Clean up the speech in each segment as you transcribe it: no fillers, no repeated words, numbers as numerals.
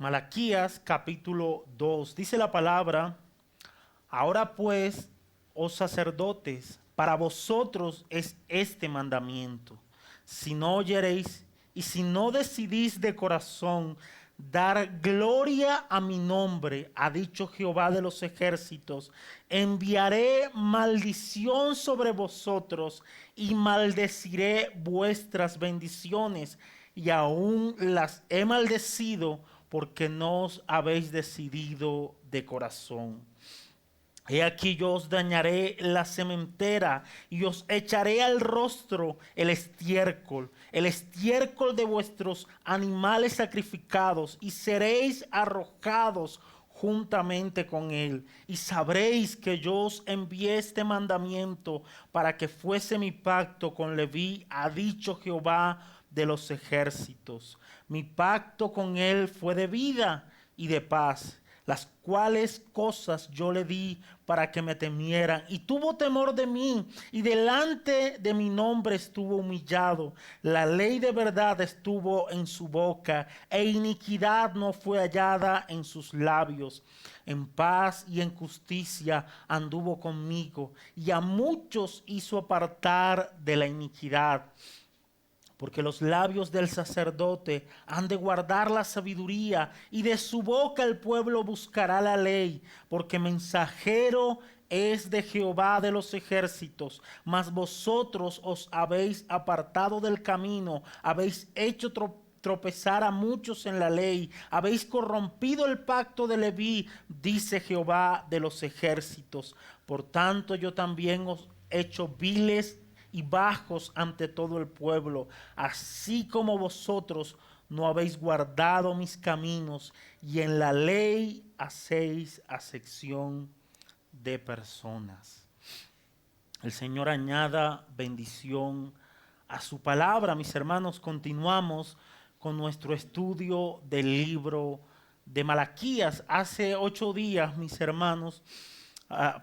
Malaquías capítulo 2. Dice la palabra: ahora pues, oh sacerdotes, para vosotros es este mandamiento. Si no oyereis y si no decidís de corazón dar gloria a mi nombre, ha dicho Jehová de los ejércitos, enviaré maldición sobre vosotros y maldeciré vuestras bendiciones, y aún las he maldecido porque no os habéis decidido de corazón. He aquí yo os dañaré la sementera y os echaré al rostro el estiércol de vuestros animales sacrificados, y seréis arrojados juntamente con él. Y sabréis que yo os envié este mandamiento para que fuese mi pacto con Leví, ha dicho Jehová de los ejércitos. Mi pacto con él fue de vida y de paz, las cuales cosas yo le di para que me temieran. Y tuvo temor de mí, y delante de mi nombre estuvo humillado. La ley de verdad estuvo en su boca, e iniquidad no fue hallada en sus labios. En paz y en justicia anduvo conmigo, y a muchos hizo apartar de la iniquidad. Porque los labios del sacerdote han de guardar la sabiduría, y de su boca el pueblo buscará la ley, porque mensajero es de Jehová de los ejércitos. Mas vosotros os habéis apartado del camino, habéis hecho tropezar a muchos en la ley, habéis corrompido el pacto de Leví, dice Jehová de los ejércitos. Por tanto yo también os he hecho viles y bajos ante todo el pueblo, así como vosotros no habéis guardado mis caminos, y en la ley hacéis acepción de personas. El Señor añada bendición a su palabra. Mis hermanos, continuamos con nuestro estudio del libro de Malaquías. Hace 8 días, mis hermanos,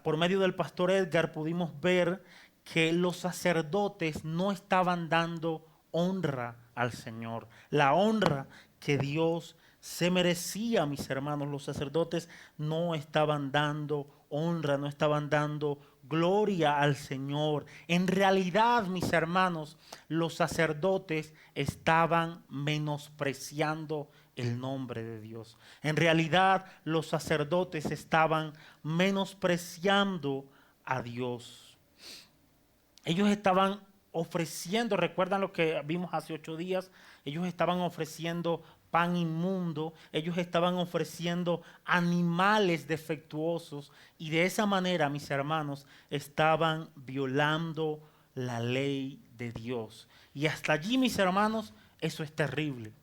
por medio del pastor Edgar pudimos ver que los sacerdotes no estaban dando honra al Señor, la honra que Dios se merecía. Mis hermanos, los sacerdotes no estaban dando honra, no estaban dando gloria al Señor. En realidad, mis hermanos, los sacerdotes estaban menospreciando el nombre de Dios. En realidad, los sacerdotes estaban menospreciando a Dios. Ellos estaban ofreciendo, recuerdan lo que vimos hace 8 días, ellos estaban ofreciendo pan inmundo, ellos estaban ofreciendo animales defectuosos, y de esa manera, mis hermanos, estaban violando la ley de Dios. Y hasta allí, mis hermanos, eso es terrible.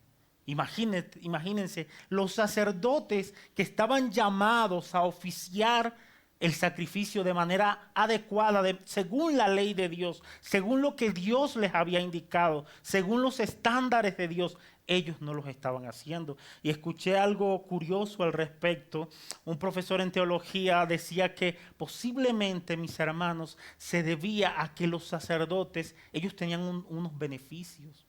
Imagínense, los sacerdotes que estaban llamados a oficiar el sacrificio de manera adecuada, según la ley de Dios, según lo que Dios les había indicado, según los estándares de Dios, ellos no los estaban haciendo. Y escuché algo curioso al respecto. Un profesor en teología decía que posiblemente, mis hermanos, se debía a que los sacerdotes, ellos tenían unos beneficios.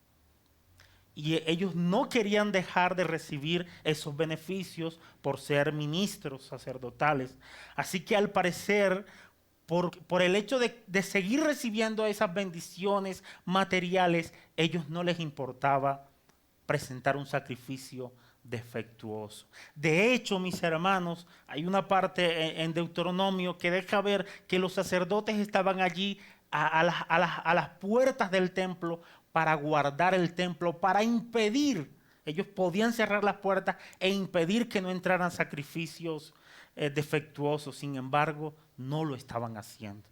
Y ellos no querían dejar de recibir esos beneficios por ser ministros sacerdotales. Así que al parecer, por el hecho de seguir recibiendo esas bendiciones materiales, ellos no les importaba presentar un sacrificio defectuoso. De hecho, mis hermanos, hay una parte en Deuteronomio que deja ver que los sacerdotes estaban allí a las puertas del templo para guardar el templo, para impedir, ellos podían cerrar las puertas e impedir que no entraran sacrificios defectuosos. Sin embargo, no lo estaban haciendo.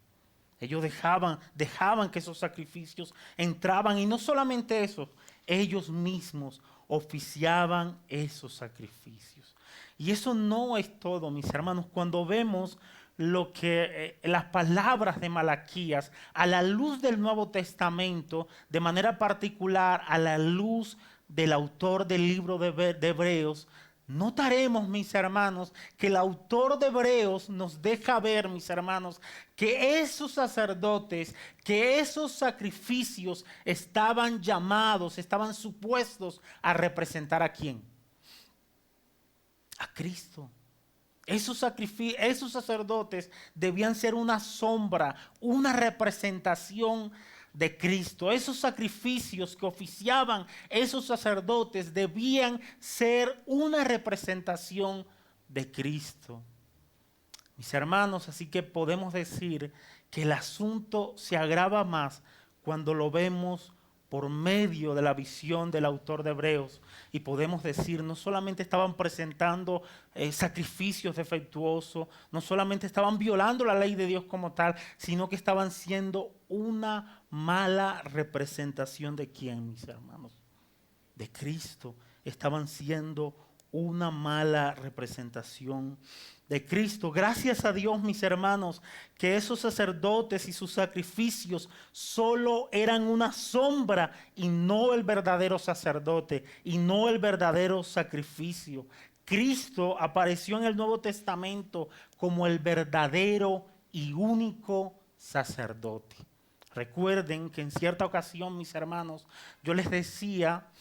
Ellos dejaban que esos sacrificios entraban, y no solamente eso, ellos mismos oficiaban esos sacrificios. Y eso no es todo, mis hermanos. Cuando vemos lo que las palabras de Malaquías a la luz del Nuevo Testamento, de manera particular a la luz del autor del libro de Hebreos, notaremos, mis hermanos, que el autor de Hebreos nos deja ver, mis hermanos, que esos sacerdotes, que esos sacrificios estaban llamados, estaban supuestos a representar ¿a quién? a Cristo. Esos sacerdotes debían ser una sombra, una representación de Cristo. Esos sacrificios que oficiaban esos sacerdotes debían ser una representación de Cristo. Mis hermanos, así que podemos decir que el asunto se agrava más cuando lo vemos por medio de la visión del autor de Hebreos. Y podemos decir, no solamente estaban presentando sacrificios defectuosos, no solamente estaban violando la ley de Dios como tal, sino que estaban siendo una mala representación de ¿quién, mis hermanos? De Cristo. Estaban siendo una mala representación de Cristo. Gracias a Dios, mis hermanos, que esos sacerdotes y sus sacrificios solo eran una sombra y no el verdadero sacerdote y no el verdadero sacrificio. Cristo apareció en el Nuevo Testamento como el verdadero y único sacerdote. Recuerden que en cierta ocasión, mis hermanos, yo les decía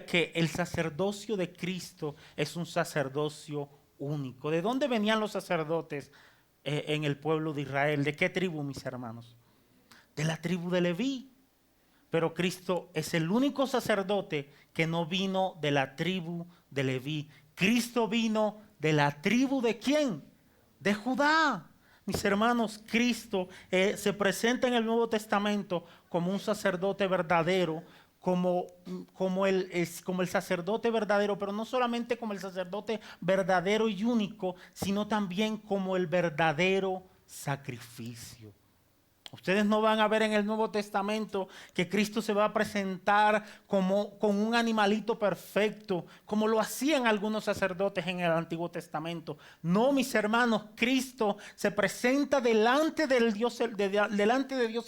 que el sacerdocio de Cristo es un sacerdocio único. ¿De dónde venían los sacerdotes en el pueblo de Israel? ¿De qué tribu, mis hermanos? De la tribu de Leví. Pero Cristo es el único sacerdote que no vino de la tribu de Leví. Cristo vino de la tribu ¿de quién? De Judá. Mis hermanos, Cristo se presenta en el Nuevo Testamento como un sacerdote verdadero, como el sacerdote verdadero, pero no solamente como el sacerdote verdadero y único, sino también como el verdadero sacrificio. Ustedes no van a ver en el Nuevo Testamento que Cristo se va a presentar con un animalito perfecto, como lo hacían algunos sacerdotes en el Antiguo Testamento. No, mis hermanos, Cristo se presenta delante de Dios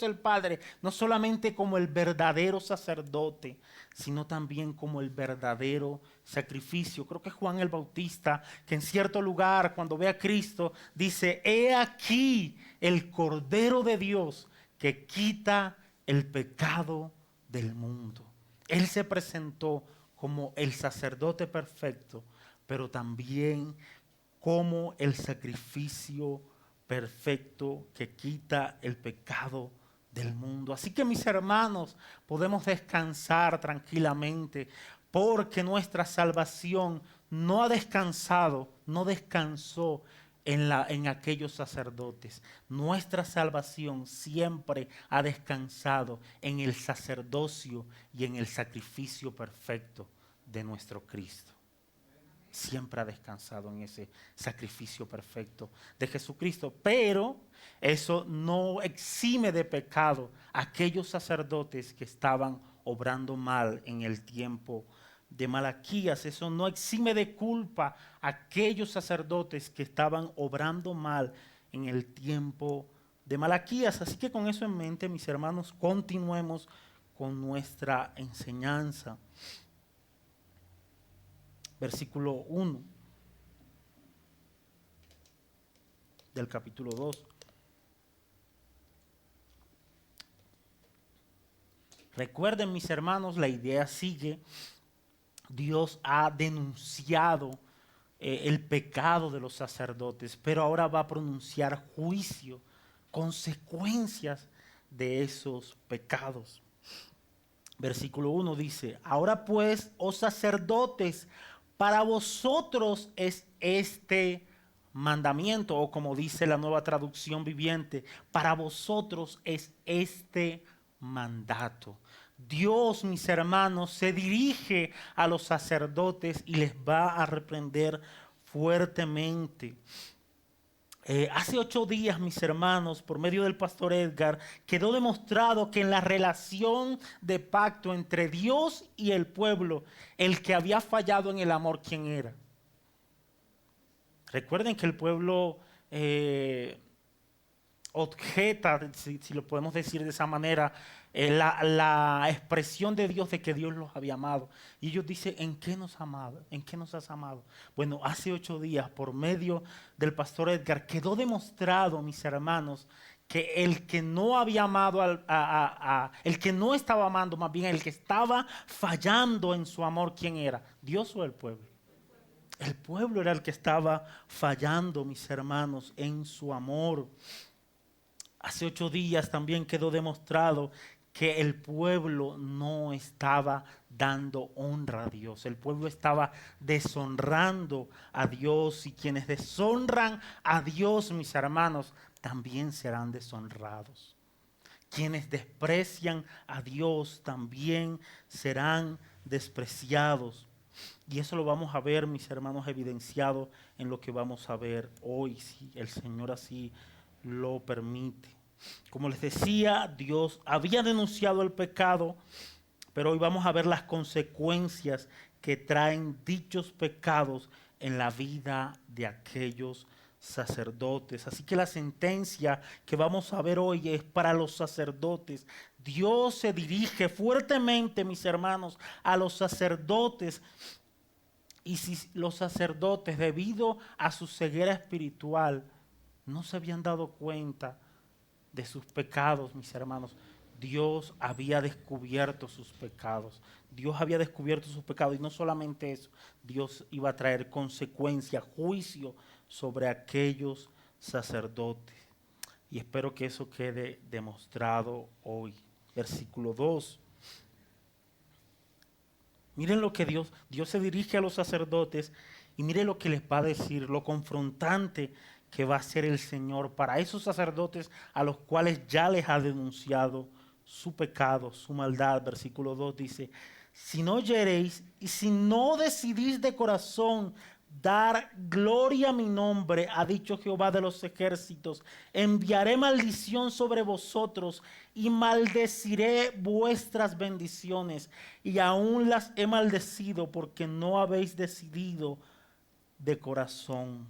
el Padre, no solamente como el verdadero sacerdote, sino también como el verdadero sacrificio. Creo que Juan el Bautista, que en cierto lugar, cuando ve a Cristo, dice: he aquí el Cordero de Dios que quita el pecado del mundo. Él se presentó como el sacerdote perfecto, pero también como el sacrificio perfecto que quita el pecado del mundo. Así que, mis hermanos, podemos descansar tranquilamente, porque nuestra salvación no ha descansado, no descansó en aquellos sacerdotes. Nuestra salvación siempre ha descansado en el sacerdocio y en el sacrificio perfecto de nuestro Cristo. Siempre ha descansado en ese sacrificio perfecto de Jesucristo. Pero eso no exime de pecado a aquellos sacerdotes que estaban obrando mal en el tiempo de Malaquías. Eso no exime de culpa a aquellos sacerdotes que estaban obrando mal en el tiempo de Malaquías. Así que con eso en mente, mis hermanos, continuemos con nuestra enseñanza. Versículo 1 del capítulo 2. Recuerden, mis hermanos, la idea sigue. Dios ha denunciado el pecado de los sacerdotes, pero ahora va a pronunciar juicio, consecuencias de esos pecados. Versículo 1 dice: ahora pues, oh sacerdotes, para vosotros es este mandamiento, o como dice la Nueva Traducción Viviente, para vosotros es este mandato. Dios, mis hermanos, se dirige a los sacerdotes y les va a reprender fuertemente. Hace 8 días, mis hermanos, por medio del pastor Edgar, quedó demostrado que en la relación de pacto entre Dios y el pueblo, el que había fallado en el amor, ¿quién era? Recuerden que el pueblo objeta, si lo podemos decir de esa manera, la expresión de Dios de que Dios los había amado. Y ellos dicen: ¿en qué nos has amado? ¿En qué nos has amado? Bueno, hace 8 días, por medio del pastor Edgar, quedó demostrado, mis hermanos, que el que no había amado, el que no estaba amando, más bien el que estaba fallando en su amor, ¿quién era? ¿Dios o el pueblo? El pueblo era el que estaba fallando, mis hermanos, en su amor. Hace 8 días también quedó demostrado que el pueblo no estaba dando honra a Dios. El pueblo estaba deshonrando a Dios, y quienes deshonran a Dios, mis hermanos, también serán deshonrados. Quienes desprecian a Dios también serán despreciados. Y eso lo vamos a ver, mis hermanos, evidenciado en lo que vamos a ver hoy, si el Señor así lo permite. Como les decía, Dios había denunciado el pecado, pero hoy vamos a ver las consecuencias que traen dichos pecados en la vida de aquellos sacerdotes. Así que la sentencia que vamos a ver hoy es para los sacerdotes. Dios se dirige fuertemente, mis hermanos, a los sacerdotes. Y si los sacerdotes, debido a su ceguera espiritual, no se habían dado cuenta de sus pecados, mis hermanos, Dios había descubierto sus pecados. Dios había descubierto sus pecados, y no solamente eso, Dios iba a traer consecuencia, juicio sobre aquellos sacerdotes. Y espero que eso quede demostrado hoy. Versículo 2. Miren lo que Dios se dirige a los sacerdotes, y miren lo que les va a decir, lo confrontante que va a ser el Señor para esos sacerdotes a los cuales ya les ha denunciado su pecado, su maldad. Versículo 2 dice: si no oyereis y si no decidís de corazón dar gloria a mi nombre, ha dicho Jehová de los ejércitos, enviaré maldición sobre vosotros y maldeciré vuestras bendiciones, y aún las he maldecido porque no habéis decidido de corazón.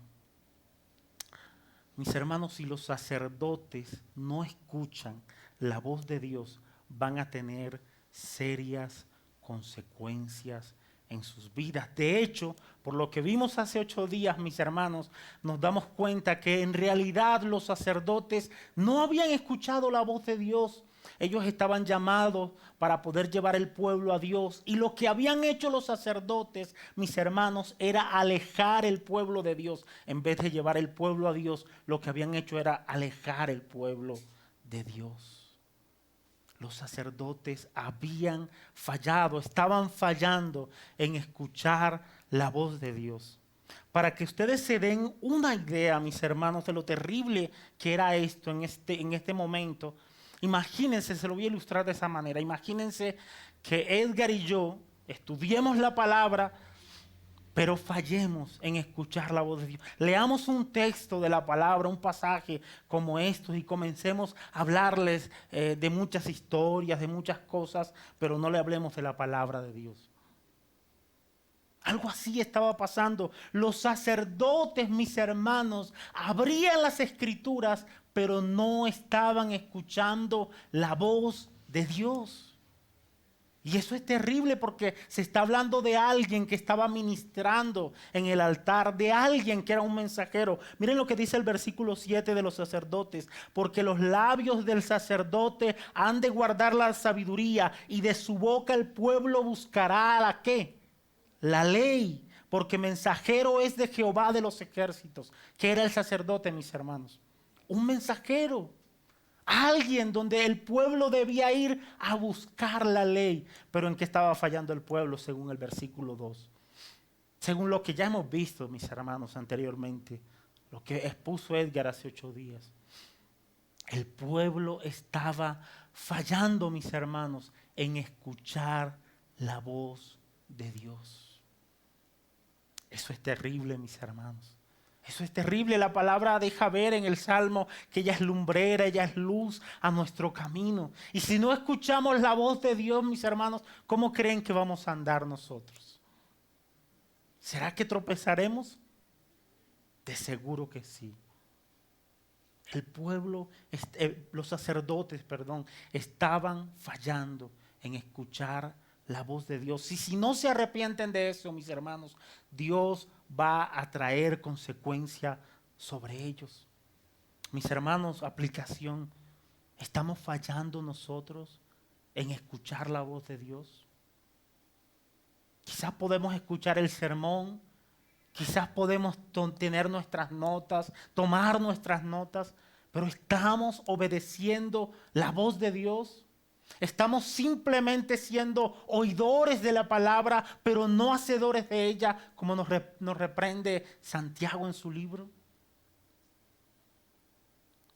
Mis hermanos, si los sacerdotes no escuchan la voz de Dios, van a tener serias consecuencias en sus vidas. De hecho, por lo que vimos hace 8 días, mis hermanos, nos damos cuenta que en realidad los sacerdotes no habían escuchado la voz de Dios. Ellos estaban llamados para poder llevar el pueblo a Dios, y lo que habían hecho los sacerdotes, mis hermanos, era alejar el pueblo de Dios. En vez de llevar el pueblo a Dios, lo que habían hecho era alejar el pueblo de Dios. Los sacerdotes habían fallado, estaban fallando en escuchar la voz de Dios. Para que ustedes se den una idea, mis hermanos, de lo terrible que era esto en este momento, imagínense, se lo voy a ilustrar de esa manera, imagínense que Edgar y yo estudiemos la palabra, pero fallemos en escuchar la voz de Dios. Leamos un texto de la palabra, un pasaje como estos, y comencemos a hablarles de muchas historias, de muchas cosas, pero no le hablemos de la palabra de Dios. Algo así estaba pasando. Los sacerdotes, mis hermanos, abrían las escrituras, pero no estaban escuchando la voz de Dios. Y eso es terrible, porque se está hablando de alguien que estaba ministrando en el altar, de alguien que era un mensajero. Miren lo que dice el versículo 7 de los sacerdotes: porque los labios del sacerdote han de guardar la sabiduría, y de su boca el pueblo buscará la ¿qué? La ley, porque mensajero es de Jehová de los ejércitos. ¿Qué era el sacerdote, mis hermanos? Un mensajero. Alguien donde el pueblo debía ir a buscar la ley. Pero ¿en qué estaba fallando el pueblo según el versículo 2? Según lo que ya hemos visto, mis hermanos, anteriormente, lo que expuso Edgar hace 8 días. El pueblo estaba fallando, mis hermanos, en escuchar la voz de Dios. Eso es terrible, mis hermanos. Eso es terrible. La palabra deja ver en el Salmo que ella es lumbrera, ella es luz a nuestro camino. Y si no escuchamos la voz de Dios, mis hermanos, ¿cómo creen que vamos a andar nosotros? ¿Será que tropezaremos? De seguro que sí. El pueblo, los sacerdotes, estaban fallando en escuchar la voz de Dios. Y si no se arrepienten de eso, mis hermanos, Dios va a traer consecuencia sobre ellos. Mis hermanos, aplicación, ¿estamos fallando nosotros en escuchar la voz de Dios? Quizás podemos escuchar el sermón, Quizás podemos tener nuestras notas, tomar nuestras notas, pero ¿estamos obedeciendo la voz de Dios? ¿Estamos simplemente siendo oidores de la palabra, pero no hacedores de ella, como nos reprende Santiago en su libro?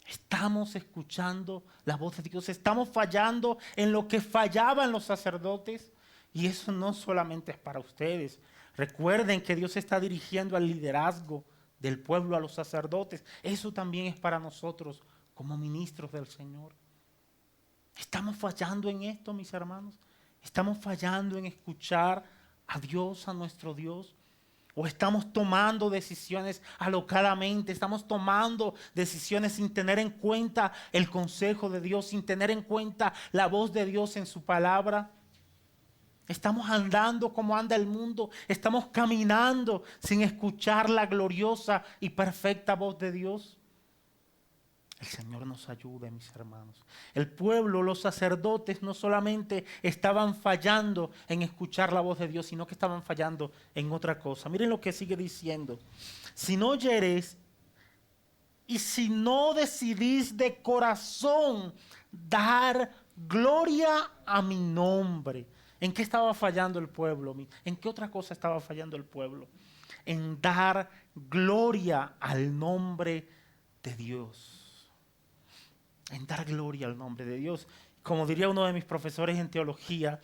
Estamos escuchando la voz de Dios, estamos fallando en lo que fallaban los sacerdotes. Y eso no solamente es para ustedes. Recuerden que Dios está dirigiendo al liderazgo del pueblo, a los sacerdotes. Eso también es para nosotros como ministros del Señor. Estamos fallando en esto, mis hermanos. Estamos fallando en escuchar a Dios, a nuestro Dios. O estamos tomando decisiones alocadamente, estamos tomando decisiones sin tener en cuenta el consejo de Dios, sin tener en cuenta la voz de Dios en su palabra. Estamos andando como anda el mundo, estamos caminando sin escuchar la gloriosa y perfecta voz de Dios. El Señor nos ayude, mis hermanos. El pueblo, los sacerdotes, no solamente estaban fallando en escuchar la voz de Dios, sino que estaban fallando en otra cosa. Miren lo que sigue diciendo. Si no oyereis y si no decidís de corazón dar gloria a mi nombre. ¿En qué estaba fallando el pueblo? ¿En qué otra cosa estaba fallando el pueblo? En dar gloria al nombre de Dios. En dar gloria al nombre de Dios. Como diría uno de mis profesores en teología,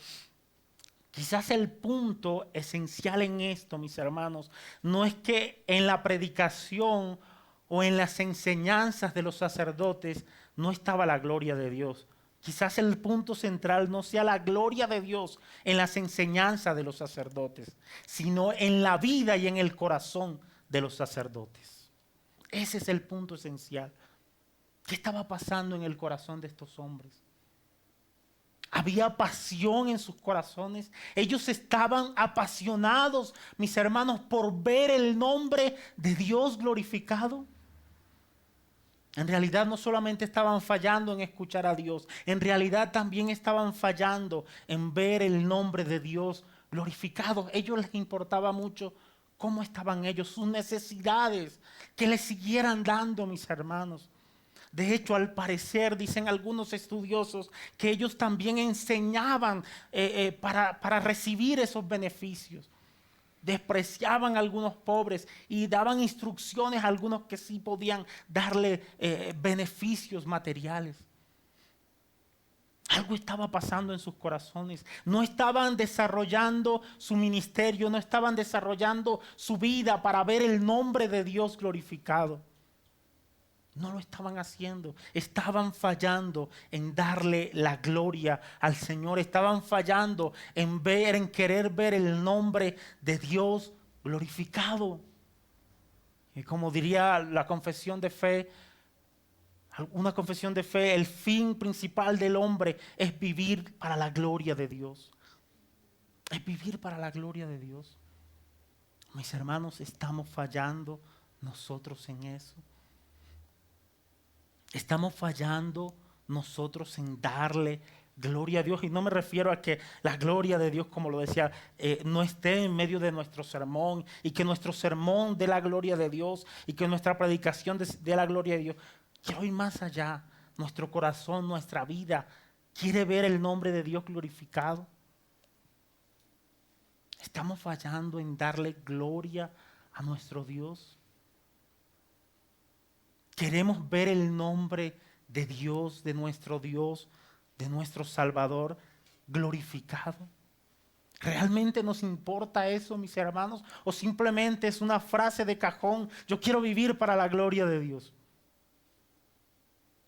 quizás el punto esencial en esto, mis hermanos, no es que en la predicación o en las enseñanzas de los sacerdotes no estaba la gloria de Dios. Quizás el punto central no sea la gloria de Dios en las enseñanzas de los sacerdotes, sino en la vida y en el corazón de los sacerdotes. Ese es el punto esencial. ¿Qué estaba pasando en el corazón de estos hombres? Había pasión en sus corazones. Ellos estaban apasionados, mis hermanos, por ver el nombre de Dios glorificado. En realidad no solamente estaban fallando en escuchar a Dios, en realidad también estaban fallando en ver el nombre de Dios glorificado. A ellos les importaba mucho cómo estaban ellos, sus necesidades, que les siguieran dando, mis hermanos. De hecho, al parecer, dicen algunos estudiosos, que ellos también enseñaban para recibir esos beneficios. Despreciaban a algunos pobres y daban instrucciones a algunos que sí podían darle beneficios materiales. Algo estaba pasando en sus corazones. No estaban desarrollando su ministerio, no estaban desarrollando su vida para ver el nombre de Dios glorificado. No lo estaban haciendo, estaban fallando en darle la gloria al Señor, estaban fallando en querer ver el nombre de Dios glorificado. Y como diría la confesión de fe, una confesión de fe, el fin principal del hombre es vivir para la gloria de Dios. Es vivir para la gloria de Dios. Mis hermanos, estamos fallando nosotros en eso. Estamos fallando nosotros en darle gloria a Dios. Y no me refiero a que la gloria de Dios, como lo decía, no esté en medio de nuestro sermón y que nuestro sermón dé la gloria de Dios y que nuestra predicación dé la gloria de Dios. Quiero ir más allá. Nuestro corazón, nuestra vida, quiere ver el nombre de Dios glorificado. Estamos fallando en darle gloria a nuestro Dios. Queremos ver el nombre de Dios, de nuestro Salvador glorificado. ¿Realmente nos importa eso, mis hermanos? ¿O simplemente es una frase de cajón? Yo quiero vivir para la gloria de Dios.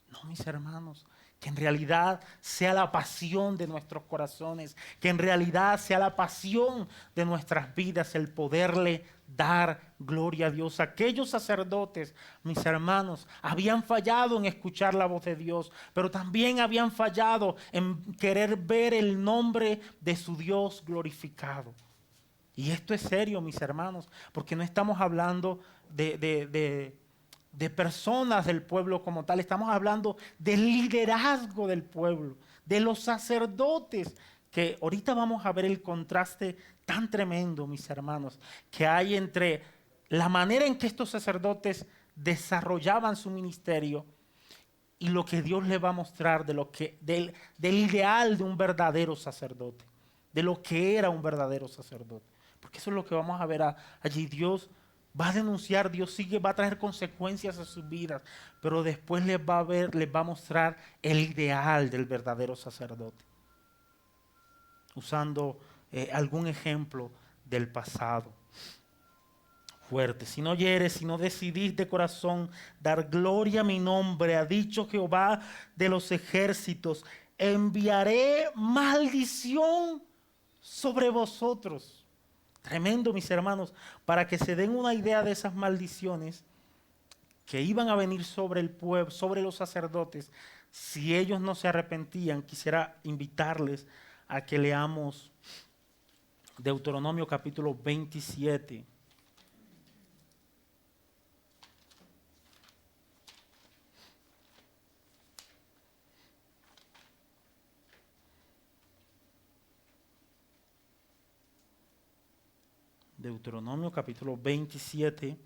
No, mis hermanos, que en realidad sea la pasión de nuestros corazones, que en realidad sea la pasión de nuestras vidas el poderle dar gloria a Dios. Aquellos sacerdotes, mis hermanos, habían fallado en escuchar la voz de Dios, pero también habían fallado en querer ver el nombre de su Dios glorificado. Y esto es serio, mis hermanos, porque no estamos hablando de personas del pueblo como tal, estamos hablando del liderazgo del pueblo, de los sacerdotes, que ahorita vamos a ver el contraste tan tremendo, mis hermanos, que hay entre la manera en que estos sacerdotes desarrollaban su ministerio y lo que Dios les va a mostrar del ideal de un verdadero sacerdote, de lo que era un verdadero sacerdote. Porque eso es lo que vamos a ver allí. Dios va a denunciar, va a traer consecuencias a sus vidas, pero después les va a mostrar el ideal del verdadero sacerdote, usando algún ejemplo del pasado. Fuerte. Si no oyeres, si no decidís de corazón dar gloria a mi nombre, ha dicho Jehová de los ejércitos, enviaré maldición sobre vosotros. Tremendo, mis hermanos, para que se den una idea de esas maldiciones que iban a venir sobre el pueblo, sobre los sacerdotes, si ellos no se arrepentían. Quisiera invitarles a que leamos Deuteronomio capítulo 27. Deuteronomio capítulo 27,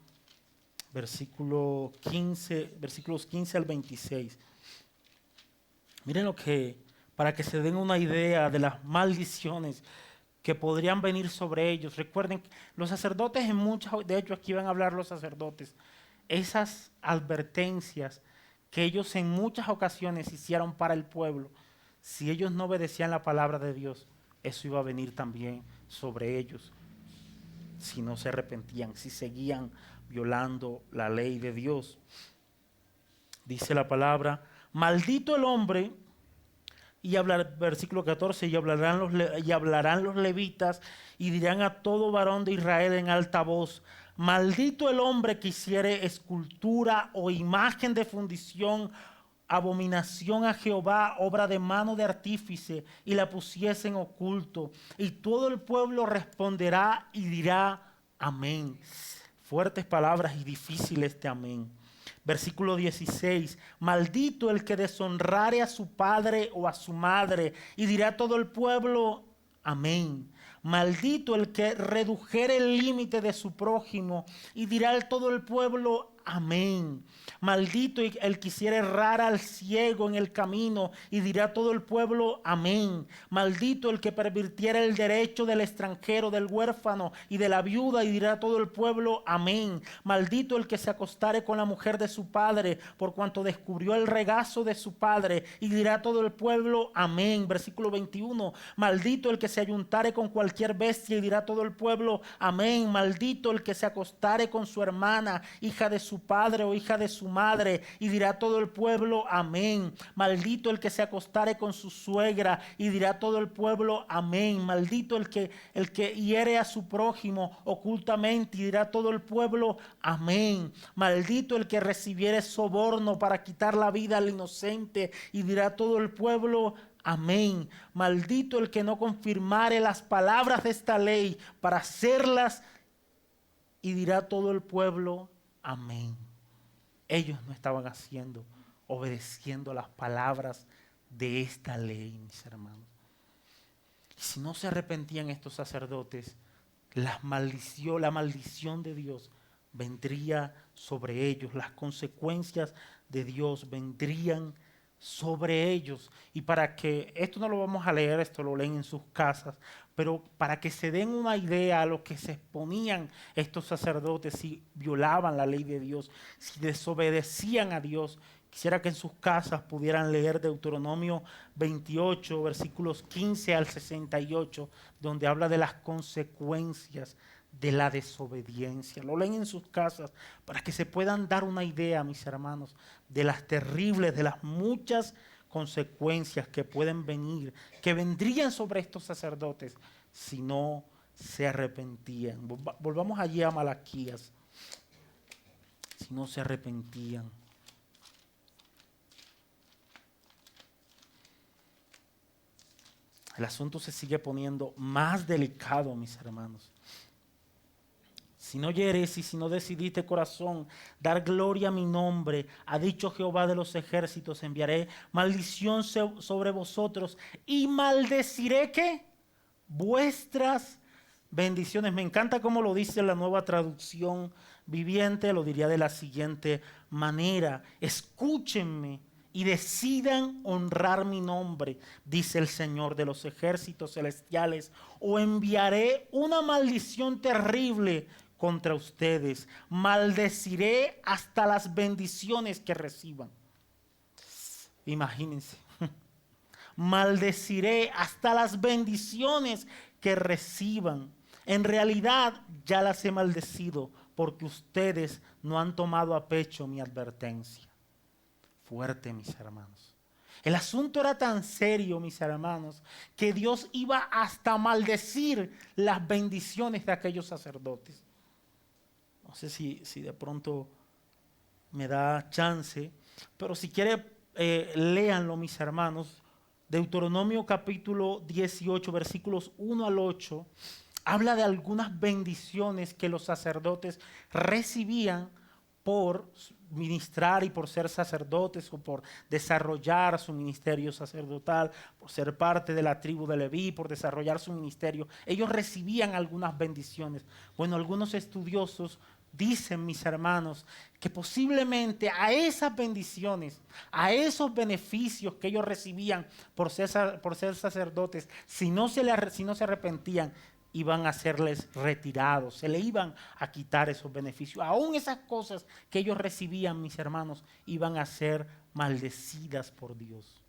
versículos 15 al 26. Miren para que se den una idea de las maldiciones que podrían venir sobre ellos. Recuerden, los sacerdotes de hecho aquí van a hablar los sacerdotes, esas advertencias que ellos en muchas ocasiones hicieron para el pueblo, si ellos no obedecían la palabra de Dios, eso iba a venir también sobre ellos. Si no se arrepentían, si seguían violando la ley de Dios. Dice la palabra, maldito el hombre, versículo 14, y hablarán los levitas y dirán a todo varón de Israel en alta voz, maldito el hombre que hiciere escultura o imagen de fundición, abominación a Jehová, obra de mano de artífice, y la pusiese en oculto. Y todo el pueblo responderá y dirá amén. Fuertes palabras y difícil este amén. Versículo 16, maldito el que deshonrare a su padre o a su madre, y dirá todo el pueblo amén. Maldito el que redujere el límite de su prójimo, y dirá todo el pueblo amén. Maldito el que hiciera errar al ciego en el camino, y dirá todo el pueblo amén. Maldito el que pervirtiera el derecho del extranjero, del huérfano y de la viuda, y dirá todo el pueblo amén. Maldito el que se acostare con la mujer de su padre, por cuanto descubrió el regazo de su padre, y dirá todo el pueblo amén. Versículo 21, maldito el que se ayuntare con cualquier bestia, y dirá todo el pueblo amén. Maldito el que se acostare con su hermana, hija de su padre o hija de su madre, y dirá todo el pueblo amén. Maldito el que se acostare con su suegra, y dirá todo el pueblo amén. Maldito el que hiere a su prójimo ocultamente, y dirá todo el pueblo amén. Maldito el que recibiere soborno para quitar la vida al inocente, y dirá todo el pueblo amén. Maldito el que no confirmare las palabras de esta ley para hacerlas, y dirá todo el pueblo amén. Ellos no estaban obedeciendo las palabras de esta ley, mis hermanos. Y si no se arrepentían estos sacerdotes, la maldición de Dios vendría sobre ellos, las consecuencias de Dios vendrían sobre ellos. Y para que, esto no lo vamos a leer, esto lo leen en sus casas, pero para que se den una idea a lo que se exponían estos sacerdotes si violaban la ley de Dios, si desobedecían a Dios, quisiera que en sus casas pudieran leer Deuteronomio 28, versículos 15 al 68, donde habla de las consecuencias de la desobediencia. Lo leen en sus casas para que se puedan dar una idea, mis hermanos, de las terribles, de las muchas consecuencias que pueden venir, que vendrían sobre estos sacerdotes si no se arrepentían. Volvamos allí a Malaquías. Si no se arrepentían. El asunto se sigue poniendo más delicado, mis hermanos. Si no oyeres y si no decidiste corazón dar gloria a mi nombre, ha dicho Jehová de los ejércitos, enviaré maldición sobre vosotros y maldeciré ¿qué? Vuestras bendiciones. Me encanta cómo lo dice la Nueva Traducción Viviente, lo diría de la siguiente manera: escúchenme y decidan honrar mi nombre, dice el Señor de los ejércitos celestiales, o enviaré una maldición terrible contra ustedes. Maldeciré hasta las bendiciones que reciban. Imagínense. Maldeciré hasta las bendiciones que reciban. En realidad ya las he maldecido porque ustedes no han tomado a pecho mi advertencia. Fuerte, mis hermanos. El asunto era tan serio, mis hermanos, que Dios iba hasta maldecir las bendiciones de aquellos sacerdotes. No sé si de pronto me da chance, pero si quiere, léanlo, mis hermanos. Deuteronomio capítulo 18, versículos 1 al 8, habla de algunas bendiciones que los sacerdotes recibían por ministrar y por ser sacerdotes o por desarrollar su ministerio sacerdotal, por ser parte de la tribu de Leví, por desarrollar su ministerio. Ellos recibían algunas bendiciones. Bueno, algunos estudiosos dicen, mis hermanos, que posiblemente a esas bendiciones, a esos beneficios que ellos recibían por ser sacerdotes, si no se arrepentían, iban a serles retirados, se le iban a quitar esos beneficios. Aún esas cosas que ellos recibían, mis hermanos, iban a ser maldecidas por Dios.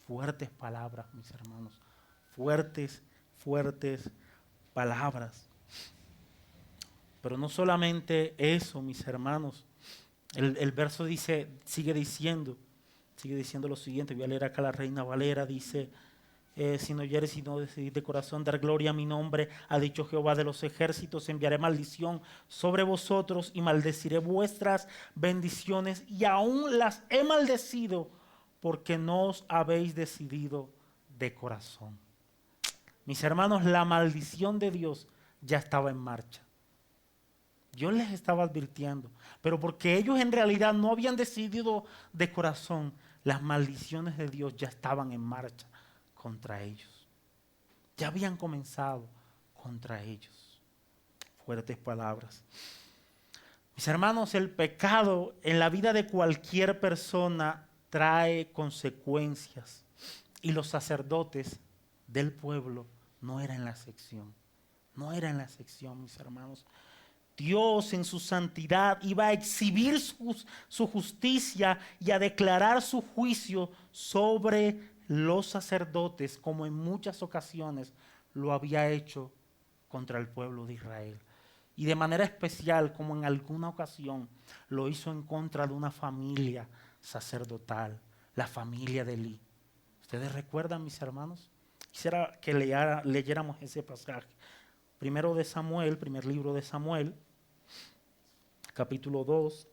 Fuertes palabras, mis hermanos, fuertes palabras. Pero no solamente eso, mis hermanos. El verso sigue diciendo lo siguiente. Voy a leer acá la Reina Valera. Dice: si no oyeres y no decidís de corazón dar gloria a mi nombre, ha dicho Jehová de los ejércitos, enviaré maldición sobre vosotros y maldeciré vuestras bendiciones, y aún las he maldecido porque no os habéis decidido de corazón. Mis hermanos, la maldición de Dios ya estaba en marcha. Yo les estaba advirtiendo, pero porque ellos en realidad no habían decidido de corazón, las maldiciones de Dios ya estaban en marcha contra ellos. Ya habían comenzado contra ellos. Fuertes palabras. Mis hermanos, el pecado en la vida de cualquier persona trae consecuencias, y los sacerdotes del pueblo no eran la excepción. No eran la excepción, mis hermanos. Dios en su santidad iba a exhibir su justicia y a declarar su juicio sobre los sacerdotes, como en muchas ocasiones lo había hecho contra el pueblo de Israel. Y de manera especial, como en alguna ocasión lo hizo en contra de una familia sacerdotal, la familia de Elí. ¿Ustedes recuerdan, mis hermanos? Quisiera que leyéramos ese pasaje. Primer libro de Samuel, capítulo 2.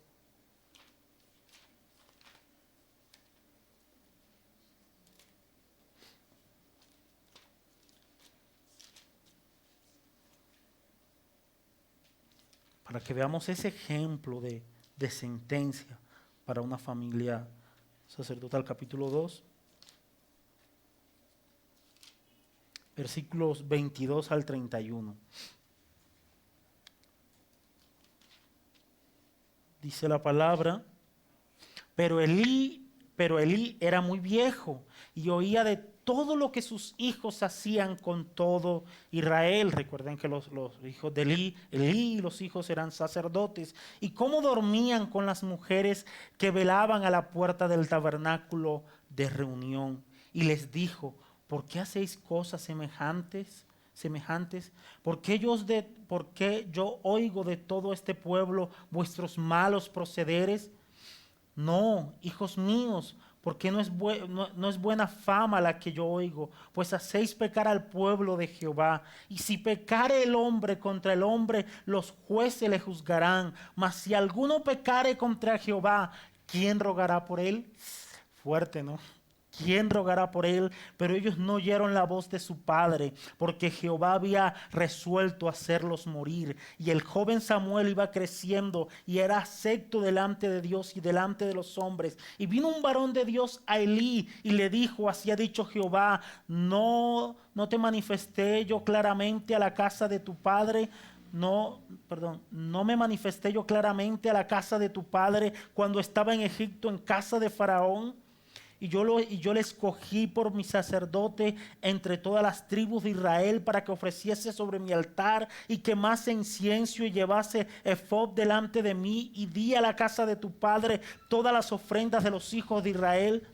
Para que veamos ese ejemplo de sentencia para una familia sacerdotal. Capítulo 2, versículos 22 al 31. Dice la palabra: pero Elí era muy viejo y oía de todo lo que sus hijos hacían con todo Israel. Recuerden que los hijos de Elí y los hijos eran sacerdotes, y cómo dormían con las mujeres que velaban a la puerta del tabernáculo de reunión. Y les dijo: ¿por qué hacéis cosas semejantes? ¿Por qué yo oigo de todo este pueblo vuestros malos procederes? No, hijos míos, porque no es buena fama la que yo oigo, pues hacéis pecar al pueblo de Jehová. Y si pecare el hombre contra el hombre, los jueces le juzgarán. Mas si alguno pecare contra Jehová, ¿quién rogará por él? Fuerte, ¿no? ¿quién rogará por él? Pero ellos no oyeron la voz de su padre, porque Jehová había resuelto hacerlos morir. Y el joven Samuel iba creciendo y era acepto delante de Dios y delante de los hombres. Y vino un varón de Dios a Elí y le dijo: así ha dicho Jehová, no te manifesté yo claramente a la casa de tu padre. No me manifesté yo claramente a la casa de tu padre cuando estaba en Egipto, en casa de Faraón. Y yo le escogí por mi sacerdote entre todas las tribus de Israel, para que ofreciese sobre mi altar y quemase incienso y llevase efob delante de mí, y di a la casa de tu padre todas las ofrendas de los hijos de Israel.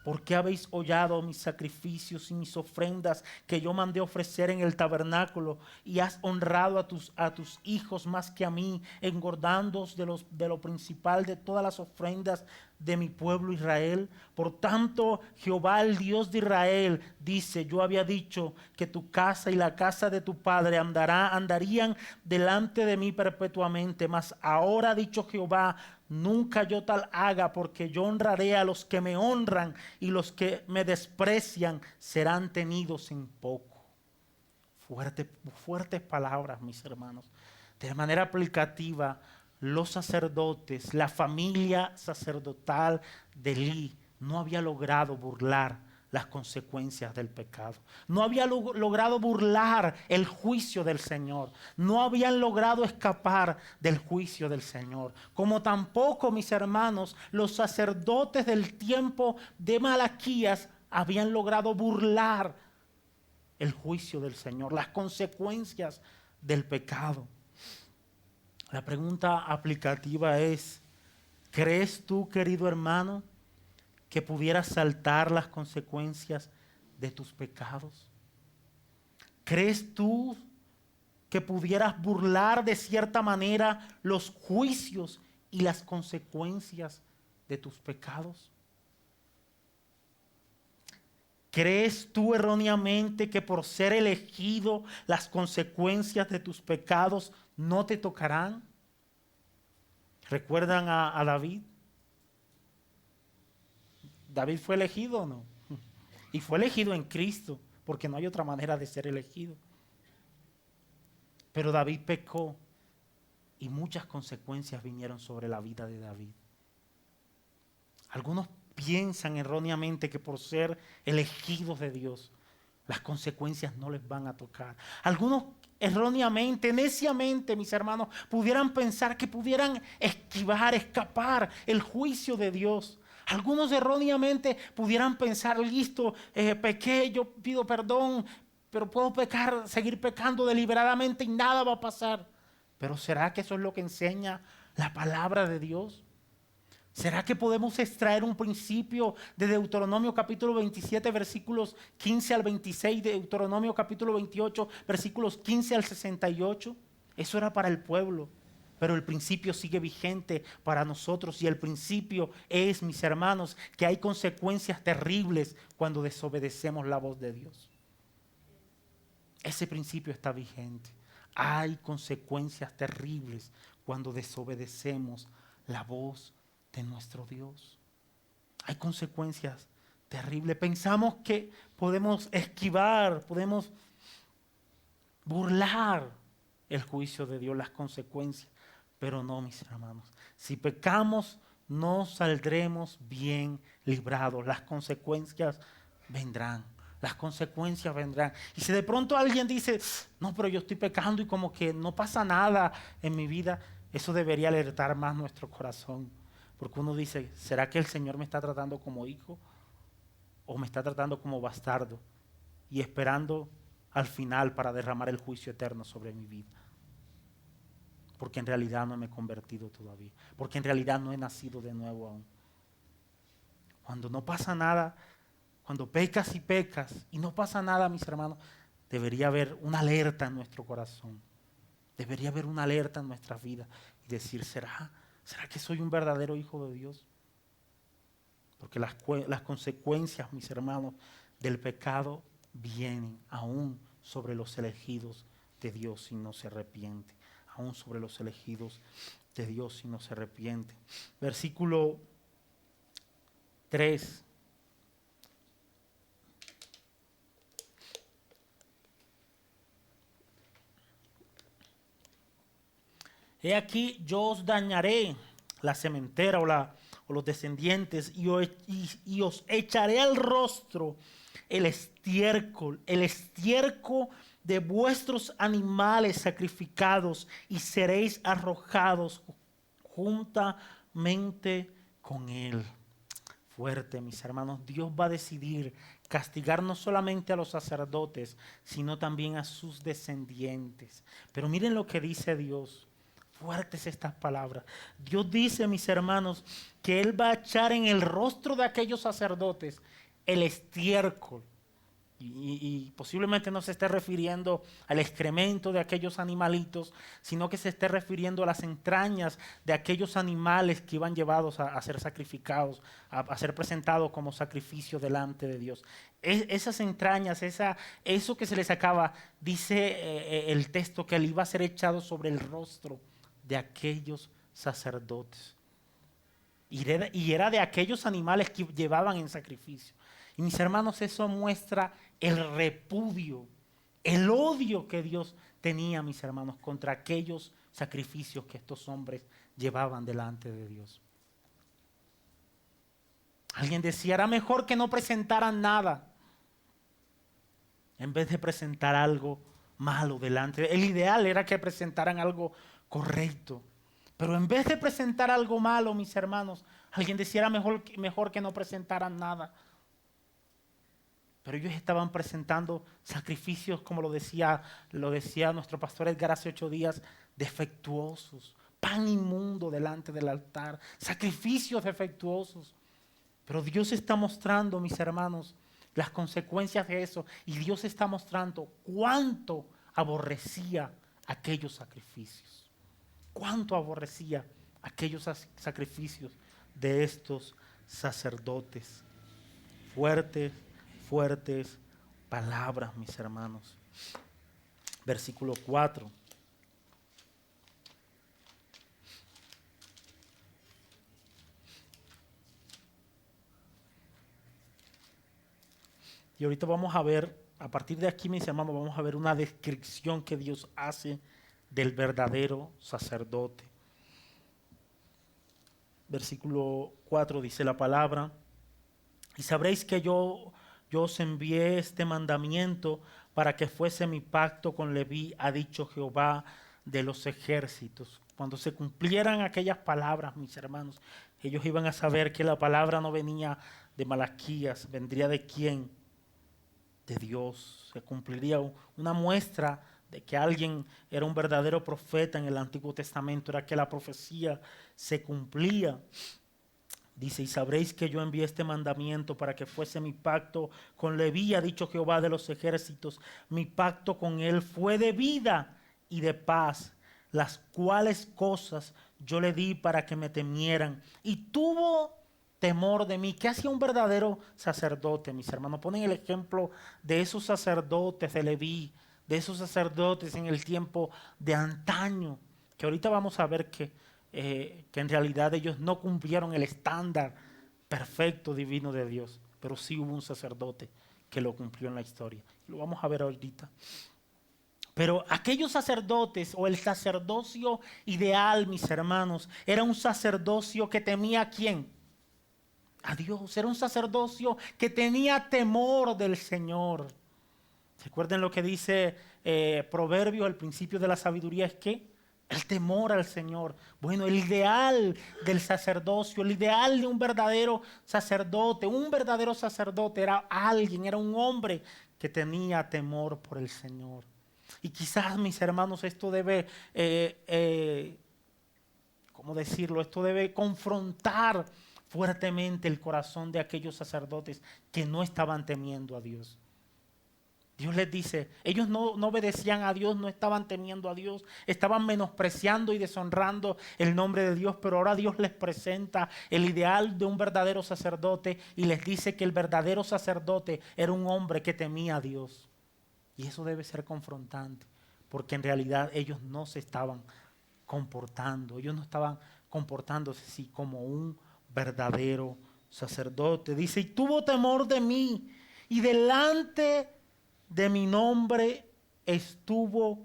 ¿Por qué habéis hollado mis sacrificios y mis ofrendas que yo mandé ofrecer en el tabernáculo? Y has honrado a tus hijos más que a mí, engordándoos de lo principal de todas las ofrendas de mi pueblo Israel. Por tanto, Jehová, el Dios de Israel, dice: yo había dicho que tu casa y la casa de tu padre andarían delante de mí perpetuamente. Mas ahora ha dicho Jehová: nunca yo tal haga, porque yo honraré a los que me honran, y los que me desprecian serán tenidos en poco. Fuertes palabras, mis hermanos. De manera aplicativa, los sacerdotes, la familia sacerdotal de Elí no había logrado burlar las consecuencias del pecado. No había logrado burlar el juicio del Señor. No habían logrado escapar del juicio del Señor. Como tampoco, mis hermanos, los sacerdotes del tiempo de Malaquías habían logrado burlar el juicio del Señor, las consecuencias del pecado. La pregunta aplicativa es: ¿crees tú, querido hermano, que pudieras saltar las consecuencias de tus pecados? ¿Crees tú que pudieras burlar de cierta manera los juicios y las consecuencias de tus pecados? ¿Crees tú erróneamente que por ser elegido las consecuencias de tus pecados no te tocarán? ¿Recuerdan a David? ¿David fue elegido o no? Y fue elegido en Cristo, porque no hay otra manera de ser elegido. Pero David pecó y muchas consecuencias vinieron sobre la vida de David. Algunos piensan erróneamente que por ser elegidos de Dios, las consecuencias no les van a tocar. Algunos erróneamente, neciamente, mis hermanos, pudieran pensar que pudieran escapar el juicio de Dios. Algunos erróneamente pudieran pensar: listo, pequé, yo pido perdón, pero puedo pecar, seguir pecando deliberadamente y nada va a pasar. Pero ¿será que eso es lo que enseña la palabra de Dios? ¿Será que podemos extraer un principio de Deuteronomio capítulo 27, versículos 15 al 26, de Deuteronomio capítulo 28, versículos 15 al 68? Eso era para el pueblo, pero el principio sigue vigente para nosotros, y el principio es, mis hermanos, que hay consecuencias terribles cuando desobedecemos la voz de Dios. Ese principio está vigente. Hay consecuencias terribles cuando desobedecemos la voz de nuestro Dios. Hay consecuencias terribles. Pensamos que podemos esquivar, podemos burlar el juicio de Dios, las consecuencias, pero no, mis hermanos. Si pecamos, no saldremos bien librados. Las consecuencias vendrán. Las consecuencias vendrán. Y si de pronto alguien dice: no, pero yo estoy pecando y como que no pasa nada en mi vida, eso debería alertar más nuestro corazón. Porque uno dice: ¿será que el Señor me está tratando como hijo o me está tratando como bastardo? Y esperando al final para derramar el juicio eterno sobre mi vida. Porque en realidad no me he convertido todavía. Porque en realidad no he nacido de nuevo aún. Cuando no pasa nada, cuando pecas y no pasa nada, mis hermanos, debería haber una alerta en nuestro corazón. Debería haber una alerta en nuestra vida y decir: ¿será que soy un verdadero hijo de Dios? Porque las consecuencias, mis hermanos, del pecado vienen aún sobre los elegidos de Dios si no se arrepiente. Aún sobre los elegidos de Dios si no se arrepiente. Versículo 3. He aquí, yo os dañaré la sementera o los descendientes y os echaré al rostro el estiércol de vuestros animales sacrificados y seréis arrojados juntamente con él. Fuerte, mis hermanos, Dios va a decidir castigar no solamente a los sacerdotes, sino también a sus descendientes. Pero miren lo que dice Dios. Fuertes estas palabras. Dios dice, mis hermanos, que Él va a echar en el rostro de aquellos sacerdotes el estiércol. Y posiblemente no se esté refiriendo al excremento de aquellos animalitos, sino que se esté refiriendo a las entrañas de aquellos animales que iban llevados a ser sacrificados, a ser presentados como sacrificio delante de Dios. Esas entrañas, eso que se le sacaba, dice el texto que él iba a ser echado sobre el rostro de aquellos sacerdotes. Y era de aquellos animales que llevaban en sacrificio. Y mis hermanos, eso muestra el repudio, el odio que Dios tenía, mis hermanos, contra aquellos sacrificios que estos hombres llevaban delante de Dios. Alguien decía, era mejor que no presentaran nada, en vez de presentar algo malo delante. El ideal era que presentaran algo correcto. Pero en vez de presentar algo malo, mis hermanos, alguien decía, era mejor que no presentaran nada. Pero ellos estaban presentando sacrificios, como lo decía nuestro pastor Edgar hace 8 días, defectuosos, pan inmundo delante del altar, sacrificios defectuosos. Pero Dios está mostrando, mis hermanos, las consecuencias de eso. Y Dios está mostrando cuánto aborrecía aquellos sacrificios. Cuánto aborrecía aquellos sacrificios de estos sacerdotes. Fuertes palabras, mis hermanos. Versículo 4. Y ahorita vamos a ver, a partir de aquí, mis hermanos, vamos a ver una descripción que Dios hace del verdadero sacerdote. Versículo 4 dice la palabra: y sabréis que yo os envié este mandamiento para que fuese mi pacto con Leví, ha dicho Jehová de los ejércitos. Cuando se cumplieran aquellas palabras, mis hermanos, ellos iban a saber que la palabra no venía de Malaquías, vendría de quién, de Dios. Se cumpliría una muestra de que alguien era un verdadero profeta en el Antiguo Testamento, era que la profecía se cumplía. Dice, y sabréis que yo envié este mandamiento para que fuese mi pacto con Leví, ha dicho Jehová de los ejércitos. Mi pacto con él fue de vida y de paz, las cuales cosas yo le di para que me temieran. Y tuvo temor de mí. ¿Qué hacía un verdadero sacerdote, mis hermanos? Ponen el ejemplo de esos sacerdotes de Leví, de esos sacerdotes en el tiempo de antaño, que ahorita vamos a ver que en realidad ellos no cumplieron el estándar perfecto divino de Dios, pero sí hubo un sacerdote que lo cumplió en la historia. Lo vamos a ver ahorita. Pero aquellos sacerdotes o el sacerdocio ideal, mis hermanos, era un sacerdocio que temía ¿a quién? A Dios. Era un sacerdocio que tenía temor del Señor. Recuerden lo que dice Proverbios, el principio de la sabiduría es que el temor al Señor. Bueno, el ideal del sacerdocio, el ideal de un verdadero sacerdote era alguien, era un hombre que tenía temor por el Señor. Y quizás, mis hermanos, esto debe, ¿cómo decirlo? Esto debe confrontar fuertemente el corazón de aquellos sacerdotes que no estaban temiendo a Dios. Dios les dice, ellos no obedecían a Dios, no estaban temiendo a Dios, estaban menospreciando y deshonrando el nombre de Dios, pero ahora Dios les presenta el ideal de un verdadero sacerdote y les dice que el verdadero sacerdote era un hombre que temía a Dios. Y eso debe ser confrontante, porque en realidad ellos no se estaban comportando, ellos no estaban comportándose así como un verdadero sacerdote. Dice, y tuvo temor de mí, y delante de mi nombre estuvo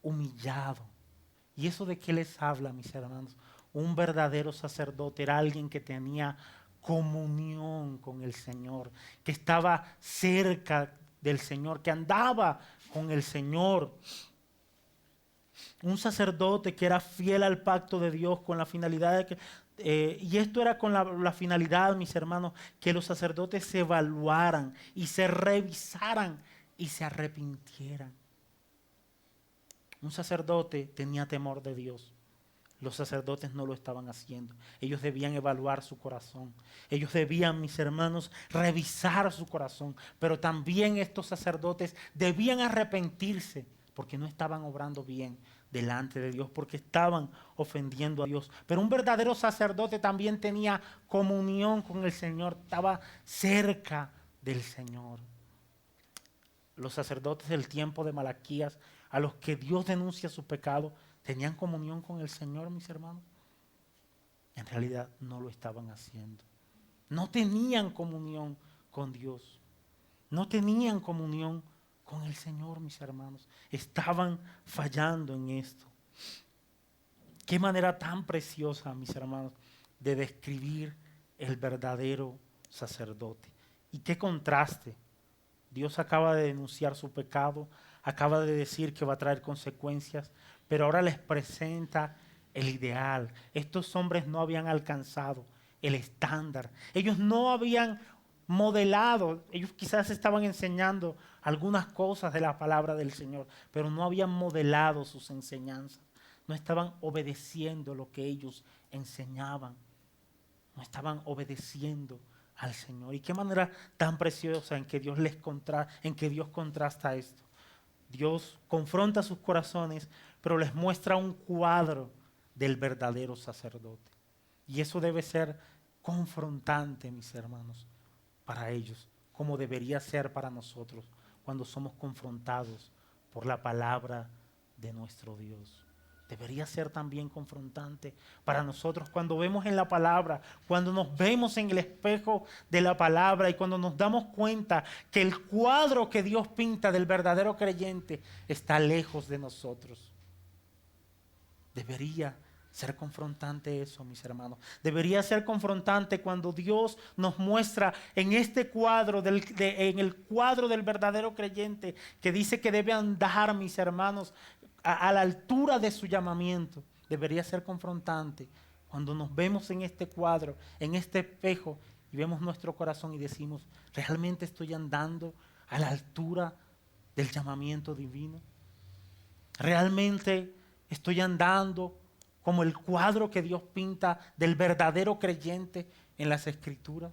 humillado. ¿Y eso de qué les habla, mis hermanos? Un verdadero sacerdote era alguien que tenía comunión con el Señor, que estaba cerca del Señor, que andaba con el Señor. Un sacerdote que era fiel al pacto de Dios con la finalidad de que, y esto era con la finalidad, mis hermanos, que los sacerdotes se evaluaran y se revisaran y se arrepintieran. Un sacerdote tenía temor de Dios. Los sacerdotes no lo estaban haciendo. Ellos debían evaluar su corazón. Ellos debían, mis hermanos, revisar su corazón. Pero también estos sacerdotes debían arrepentirse porque no estaban obrando bien delante de Dios, porque estaban ofendiendo a Dios. Pero un verdadero sacerdote también tenía comunión con el Señor, estaba cerca del Señor. Los sacerdotes del tiempo de Malaquías, a los que Dios denuncia su pecado, ¿tenían comunión con el Señor, mis hermanos? En realidad no lo estaban haciendo. No tenían comunión con Dios. No tenían comunión con el Señor, mis hermanos. Estaban fallando en esto. Qué manera tan preciosa, mis hermanos, de describir el verdadero sacerdote. Y qué contraste. Dios acaba de denunciar su pecado, acaba de decir que va a traer consecuencias, pero ahora les presenta el ideal. Estos hombres no habían alcanzado el estándar. Ellos no habían modelado, ellos quizás estaban enseñando algunas cosas de la palabra del Señor, pero no habían modelado sus enseñanzas. No estaban obedeciendo lo que ellos enseñaban. No estaban obedeciendo al Señor. Y qué manera tan preciosa en que Dios contrasta esto. Dios confronta sus corazones, pero les muestra un cuadro del verdadero sacerdote. Y eso debe ser confrontante, mis hermanos, para ellos, como debería ser para nosotros cuando somos confrontados por la palabra de nuestro Dios. Debería ser también confrontante para nosotros cuando vemos en la palabra, cuando nos vemos en el espejo de la palabra y cuando nos damos cuenta que el cuadro que Dios pinta del verdadero creyente está lejos de nosotros. Debería ser confrontante eso, mis hermanos. Debería ser confrontante cuando Dios nos muestra en este cuadro, en el cuadro del verdadero creyente, que dice que debe andar, mis hermanos, a la altura de su llamamiento. Debería ser confrontante cuando nos vemos en este cuadro, en este espejo, y vemos nuestro corazón y decimos, ¿realmente estoy andando a la altura del llamamiento divino? ¿Realmente estoy andando como el cuadro que Dios pinta del verdadero creyente en las Escrituras?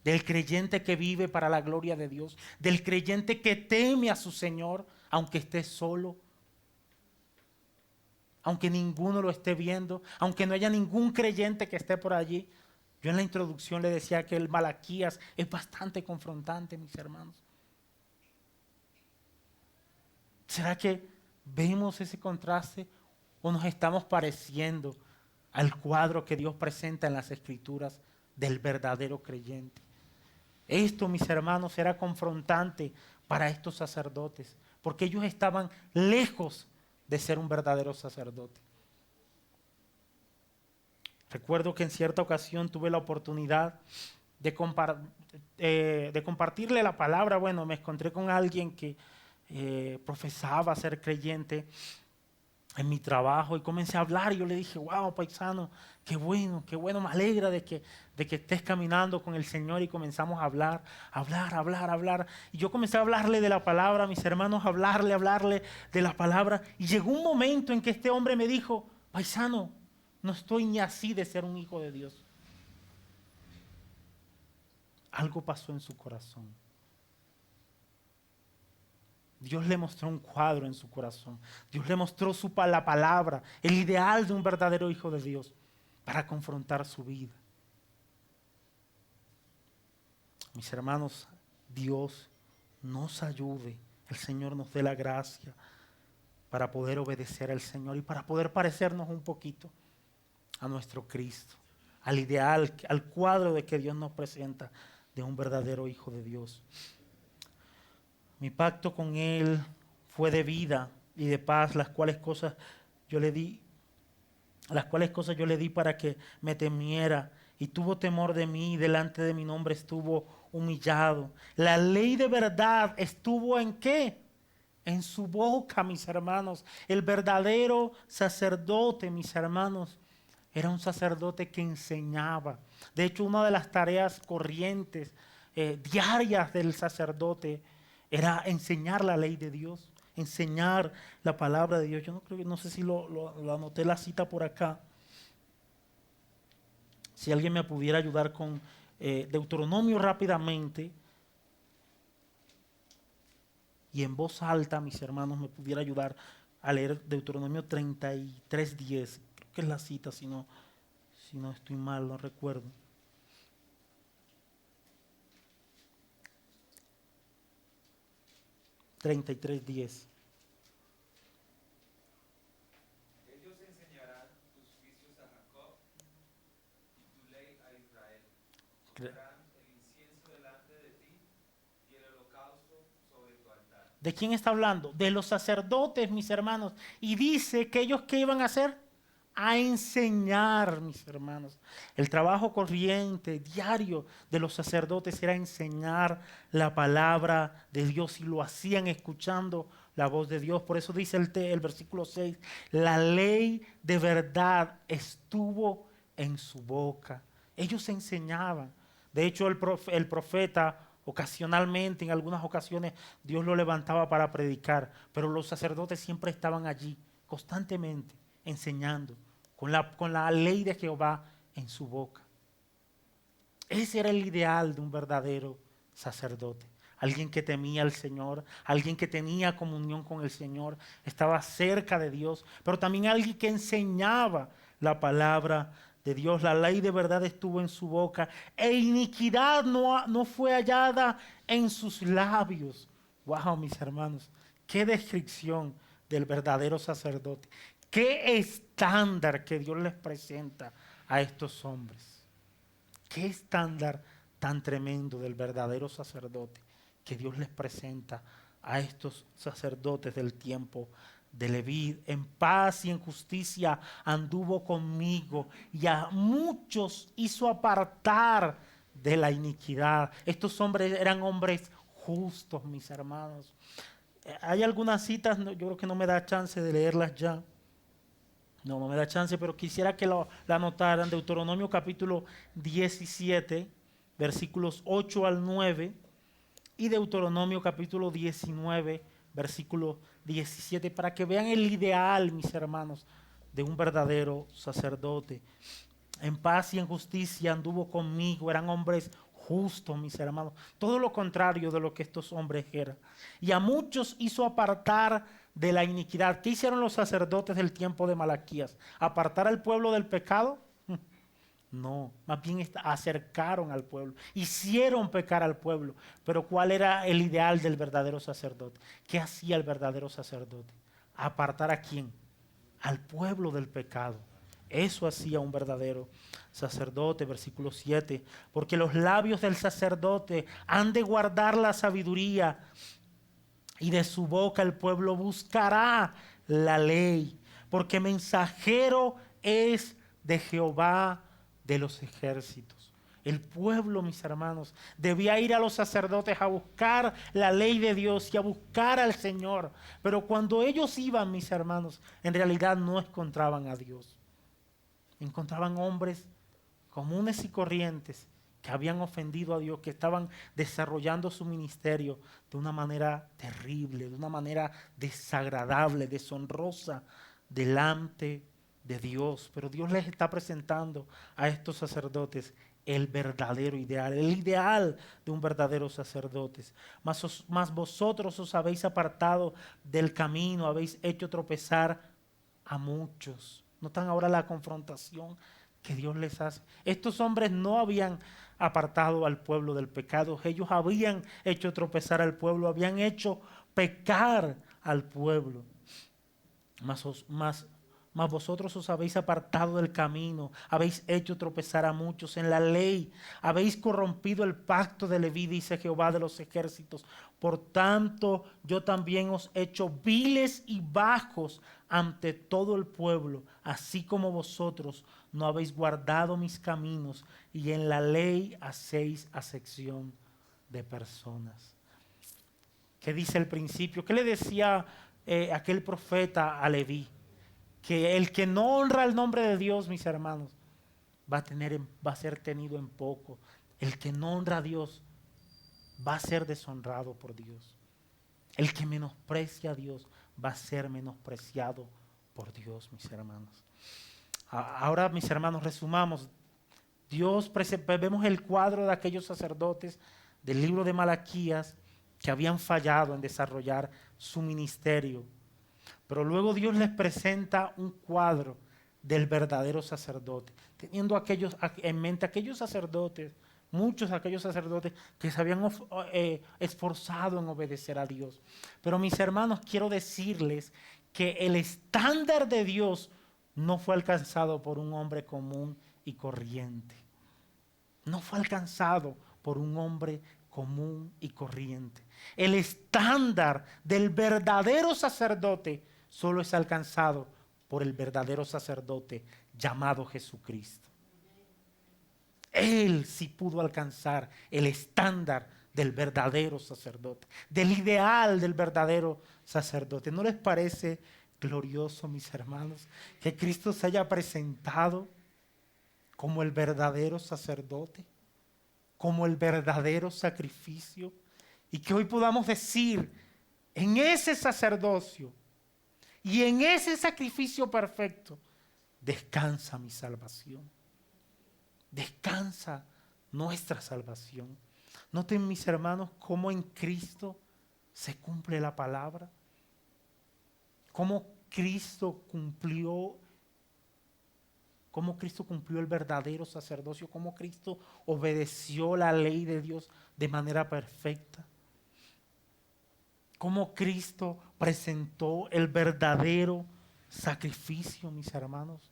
Del creyente que vive para la gloria de Dios, del creyente que teme a su Señor aunque esté solo, aunque ninguno lo esté viendo, aunque no haya ningún creyente que esté por allí. Yo en la introducción le decía que el Malaquías es bastante confrontante, mis hermanos. ¿Será que vemos ese contraste o nos estamos pareciendo al cuadro que Dios presenta en las Escrituras del verdadero creyente? Esto, mis hermanos, era confrontante para estos sacerdotes, porque ellos estaban lejos de ser un verdadero sacerdote. Recuerdo que en cierta ocasión tuve la oportunidad de compartirle la palabra. Bueno, me encontré con alguien que profesaba ser creyente en mi trabajo y comencé a hablar y yo le dije, wow, paisano, qué bueno, me alegra de que estés caminando con el Señor. Y comenzamos a hablar. Y yo comencé a hablarle de la palabra, a mis hermanos, hablarle de la palabra. Y llegó un momento en que este hombre me dijo, paisano, no estoy ni así de ser un hijo de Dios. Algo pasó en su corazón. Dios le mostró un cuadro en su corazón. Dios le mostró la palabra, el ideal de un verdadero hijo de Dios para confrontar su vida. Mis hermanos, Dios nos ayude, el Señor nos dé la gracia para poder obedecer al Señor y para poder parecernos un poquito a nuestro Cristo, al ideal, al cuadro de que Dios nos presenta de un verdadero hijo de Dios. Mi pacto con Él fue de vida y de paz, las cuales cosas yo le di, las cuales cosas yo le di para que me temiera, y tuvo temor de mí, y delante de mi nombre estuvo humillado. La ley de verdad estuvo ¿en qué? En su boca, mis hermanos. El verdadero sacerdote, mis hermanos, era un sacerdote que enseñaba. De hecho, una de las tareas corrientes, diarias del sacerdote, era enseñar la ley de Dios, enseñar la palabra de Dios. Yo no creo, no sé si lo anoté la cita por acá. Si alguien me pudiera ayudar con Deuteronomio rápidamente y en voz alta, mis hermanos, me pudiera ayudar a leer Deuteronomio 33:10. Creo que es la cita, si no estoy mal, no recuerdo. $33:10. Ellos enseñarán tus juicios a Jacob y tu ley a Israel. Pondrán el incienso delante de ti y el holocausto sobre tu altar. ¿De quién está hablando? De los sacerdotes, mis hermanos. Y dice que ellos, ¿qué iban a hacer? A enseñar, mis hermanos. El trabajo corriente, diario de los sacerdotes era enseñar la palabra de Dios, y lo hacían escuchando la voz de Dios. Por eso dice el versículo 6, la ley de verdad estuvo en su boca. Ellos enseñaban. De hecho, el profeta ocasionalmente, en algunas ocasiones, Dios lo levantaba para predicar, pero los sacerdotes siempre estaban allí, constantemente, enseñando, con la ley de Jehová en su boca. Ese era el ideal de un verdadero sacerdote. Alguien que temía al Señor, alguien que tenía comunión con el Señor, estaba cerca de Dios, pero también alguien que enseñaba la palabra de Dios. La ley de verdad estuvo en su boca e iniquidad no fue hallada en sus labios. Wow, mis hermanos, qué descripción del verdadero sacerdote. Qué estándar que Dios les presenta a estos hombres. Qué estándar tan tremendo del verdadero sacerdote que Dios les presenta a estos sacerdotes del tiempo de Leví. En paz y en justicia anduvo conmigo, y a muchos hizo apartar de la iniquidad. Estos hombres eran hombres justos, mis hermanos. Hay algunas citas, yo creo que no me da chance de leerlas ya. No me da chance, pero quisiera que la anotaran. Deuteronomio capítulo 17, versículos 8 al 9, y Deuteronomio capítulo 19, versículo 17, para que vean el ideal, mis hermanos, de un verdadero sacerdote. En paz y en justicia anduvo conmigo, eran hombres justos, mis hermanos, todo lo contrario de lo que estos hombres eran. Y a muchos hizo apartar de la iniquidad. ¿Qué hicieron los sacerdotes del tiempo de Malaquías? ¿Apartar al pueblo del pecado? No, más bien acercaron al pueblo, hicieron pecar al pueblo. Pero ¿cuál era el ideal del verdadero sacerdote? ¿Qué hacía el verdadero sacerdote? ¿Apartar a quién? Al pueblo del pecado. Eso hacía un verdadero sacerdote. Versículo 7, porque los labios del sacerdote han de guardar la sabiduría, y de su boca el pueblo buscará la ley, porque mensajero es de Jehová de los ejércitos. El pueblo, mis hermanos, debía ir a los sacerdotes a buscar la ley de Dios y a buscar al Señor. Pero cuando ellos iban, mis hermanos, en realidad no encontraban a Dios. Encontraban hombres comunes y corrientes que habían ofendido a Dios, que estaban desarrollando su ministerio de una manera terrible, de una manera desagradable, deshonrosa delante de Dios. Pero Dios les está presentando a estos sacerdotes el verdadero ideal, el ideal de un verdadero sacerdote. Mas vosotros os habéis apartado del camino, habéis hecho tropezar a muchos. ¿Notan ahora la confrontación que Dios les hace? Estos hombres no habían apartado al pueblo del pecado, ellos habían hecho tropezar al pueblo, habían hecho pecar al pueblo. Mas mas vosotros os habéis apartado del camino, habéis hecho tropezar a muchos en la ley, habéis corrompido el pacto de Leví, dice Jehová de los ejércitos. Por tanto, yo también os he hecho viles y bajos ante todo el pueblo, así como vosotros no habéis guardado mis caminos, y en la ley hacéis acepción de personas. ¿Qué dice el principio? ¿Qué le decía aquel profeta a Leví? Que el que no honra el nombre de Dios, mis hermanos, va a ser tenido en poco. El que no honra a Dios va a ser deshonrado por Dios. El que menosprecia a Dios va a ser menospreciado por Dios, mis hermanos. Ahora, mis hermanos, resumamos. Vemos el cuadro de aquellos sacerdotes del libro de Malaquías que habían fallado en desarrollar su ministerio. Pero luego Dios les presenta un cuadro del verdadero sacerdote, teniendo en mente aquellos sacerdotes, muchos de aquellos sacerdotes que se habían esforzado en obedecer a Dios. Pero mis hermanos, quiero decirles que el estándar de Dios no fue alcanzado por un hombre común y corriente. No fue alcanzado por un hombre común y corriente. El estándar del verdadero sacerdote solo es alcanzado por el verdadero sacerdote llamado Jesucristo. Él sí pudo alcanzar el estándar del verdadero sacerdote, del ideal del verdadero sacerdote. ¿No les parece glorioso, mis hermanos, que Cristo se haya presentado como el verdadero sacerdote, como el verdadero sacrificio, y que hoy podamos decir, en ese sacerdocio y en ese sacrificio perfecto, descansa mi salvación, descansa nuestra salvación? Noten, mis hermanos, cómo en Cristo se cumple la palabra, cómo Cristo cumplió el verdadero sacerdocio, cómo Cristo obedeció la ley de Dios de manera perfecta, cómo Cristo presentó el verdadero sacrificio, mis hermanos.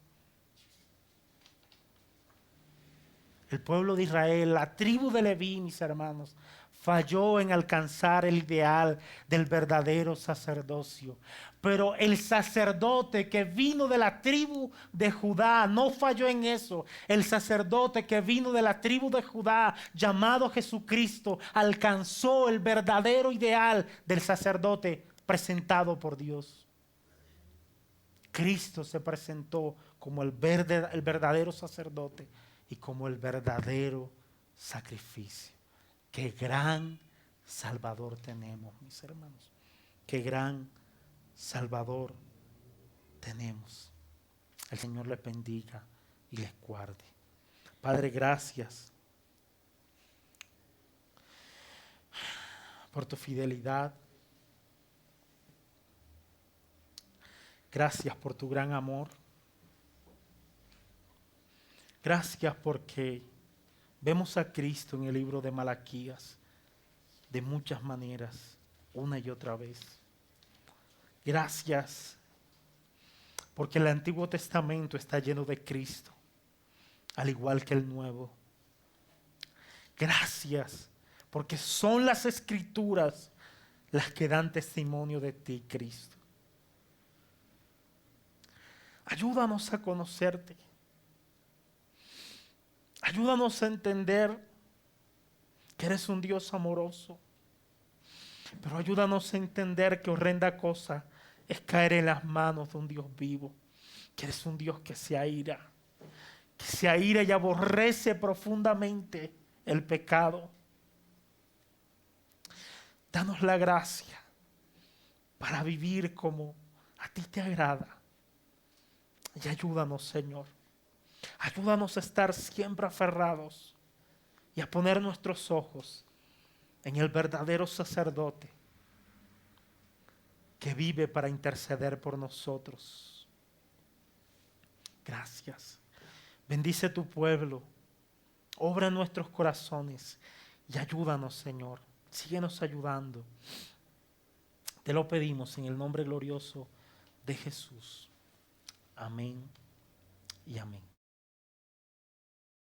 El pueblo de Israel, la tribu de Leví, mis hermanos, falló en alcanzar el ideal del verdadero sacerdocio. Pero el sacerdote que vino de la tribu de Judá no falló en eso. El sacerdote que vino de la tribu de Judá, llamado Jesucristo, alcanzó el verdadero ideal del sacerdote presentado por Dios. Cristo se presentó como el verdadero sacerdote y como el verdadero sacrificio. Qué gran Salvador tenemos, mis hermanos. Qué gran Salvador tenemos. El Señor les bendiga y les guarde. Padre, gracias por tu fidelidad. Gracias por tu gran amor. Gracias porque vemos a Cristo en el libro de Malaquías de muchas maneras, una y otra vez. Gracias porque el Antiguo Testamento está lleno de Cristo, al igual que el Nuevo. Gracias porque son las Escrituras las que dan testimonio de ti, Cristo. Ayúdanos a conocerte. Ayúdanos a entender que eres un Dios amoroso. Pero ayúdanos a entender que horrenda cosa es caer en las manos de un Dios vivo. Que eres un Dios que se aira y aborrece profundamente el pecado. Danos la gracia para vivir como a ti te agrada. Y ayúdanos, Señor. Ayúdanos a estar siempre aferrados y a poner nuestros ojos en el verdadero sacerdote que vive para interceder por nosotros. Gracias. Bendice tu pueblo. Obra en nuestros corazones y ayúdanos, Señor. Síguenos ayudando. Te lo pedimos en el nombre glorioso de Jesús. Amén y amén.